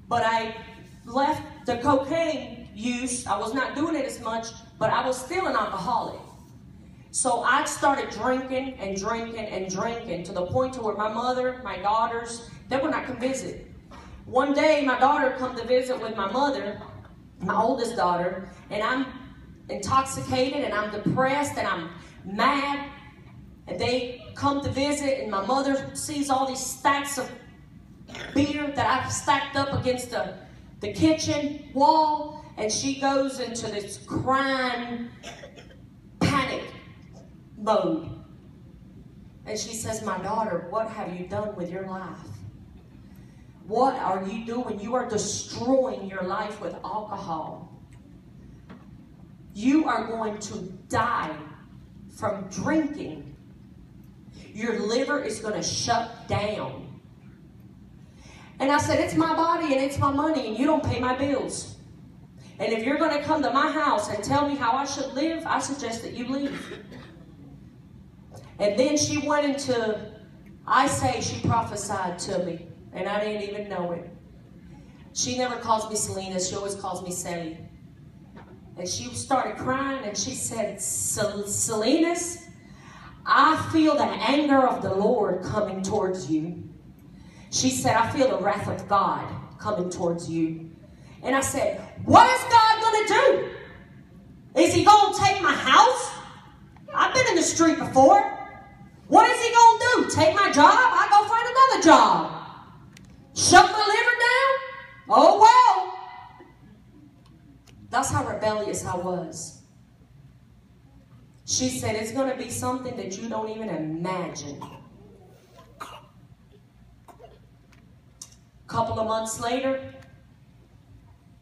But I left the cocaine use. I was not doing it as much, but I was still an alcoholic. So I started drinking and drinking and drinking to the point to where my mother, my daughters, they would not come visit. One day, my daughter come to visit with my mother, my oldest daughter, and I'm intoxicated and I'm depressed and I'm mad. And they come to visit, and my mother sees all these stacks of beer that I've stacked up against the kitchen wall, and she goes into this crying panic mode. And she says, my daughter, what have you done with your life? What are you doing? You are destroying your life with alcohol. You are going to die from drinking. Your liver is going to shut down. And I said, it's my body and it's my money, and you don't pay my bills. And if you're going to come to my house and tell me how I should live, I suggest that you leave. And then she went into, I say she prophesied to me, and I didn't even know it. She never calls me Selena, she always calls me Sally. And she started crying, and she said, Selena's, I feel the anger of the Lord coming towards you. She said, I feel the wrath of God coming towards you. And I said, what is God going to do? Is he going to take my house? I've been in the street before. What is he going to do? Take my job? I go find another job. Shut my liver down? Oh, well. That's how rebellious I was. She said, it's going to be something that you don't even imagine. A couple of months later,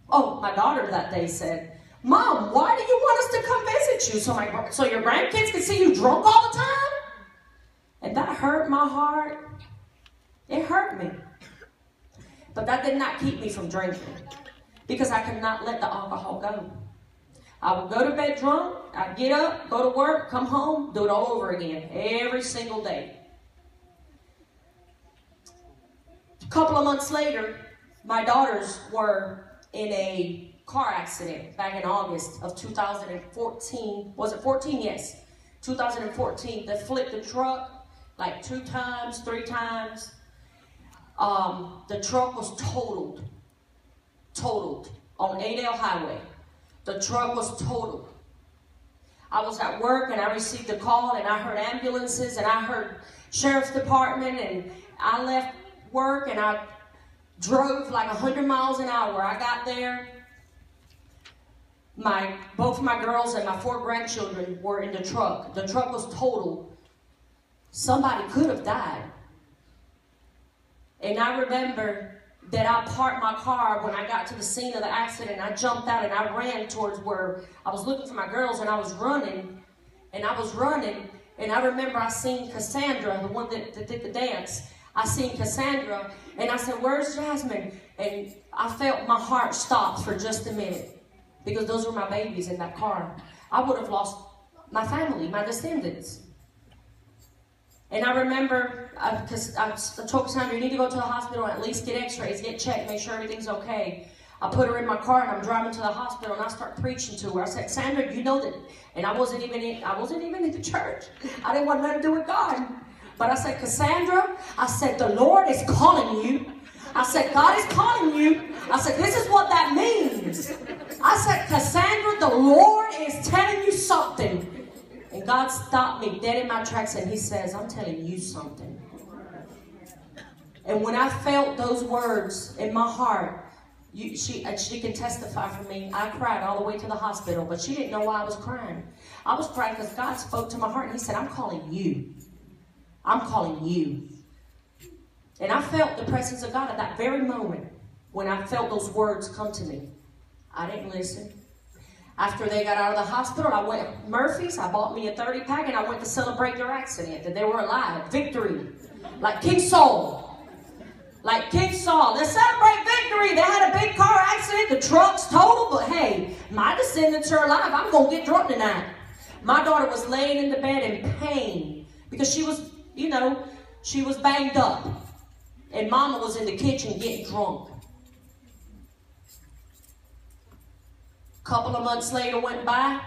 my daughter that day said, Mom, why do you want us to come visit you? So your grandkids can see you drunk all the time? And that hurt my heart. It hurt me. But that did not keep me from drinking, because I could not let the alcohol go. I would go to bed drunk, I'd get up, go to work, come home, do it all over again, every single day. A couple of months later, my daughters were in a car accident back in August of 2014. Was it 14? Yes. 2014. They flipped the truck like 2 times, 3 times. The truck was totaled on Adel Highway. The truck was totaled. I was at work and I received a call, and I heard ambulances and I heard sheriff's department, and I left work and I drove like 100 miles an hour. I got there. Both my girls and my 4 grandchildren were in the truck. The truck was totaled. Somebody could have died. And I remember that I parked my car when I got to the scene of the accident. I jumped out and I ran towards where I was looking for my girls, and I was running. And I remember I seen Cassandra, the one that did the dance. I seen Cassandra, and I said, where's Jasmine? And I felt my heart stop for just a minute, because those were my babies in that car. I would have lost my family, my descendants. And I remember, because I told Cassandra, you need to go to the hospital and at least get x-rays, get checked, make sure everything's okay. I put her in my car and I'm driving to the hospital, and I start preaching to her. I said, Sandra, you know that, and I wasn't even in the church. I didn't want nothing to do with God. But I said, Cassandra, I said, the Lord is calling you. I said, God is calling you. I said, this is what that means. I said, Cassandra, the Lord is telling you something. And God stopped me dead in my tracks, and he says, I'm telling you something. And when I felt those words in my heart, she can testify for me, I cried all the way to the hospital, but she didn't know why I was crying. I was crying because God spoke to my heart, and he said, I'm calling you. I'm calling you. And I felt the presence of God at that very moment when I felt those words come to me. I didn't listen. After they got out of the hospital, I went to Murphy's. I bought me a 30-pack, and I went to celebrate their accident, that they were alive. Victory. Like King Saul. Like King Saul. Let's celebrate victory. They had a big car accident. The truck's total, but hey, my descendants are alive. I'm going to get drunk tonight. My daughter was laying in the bed in pain because she was, she was banged up. And Mama was in the kitchen getting drunk. Couple of months later went by.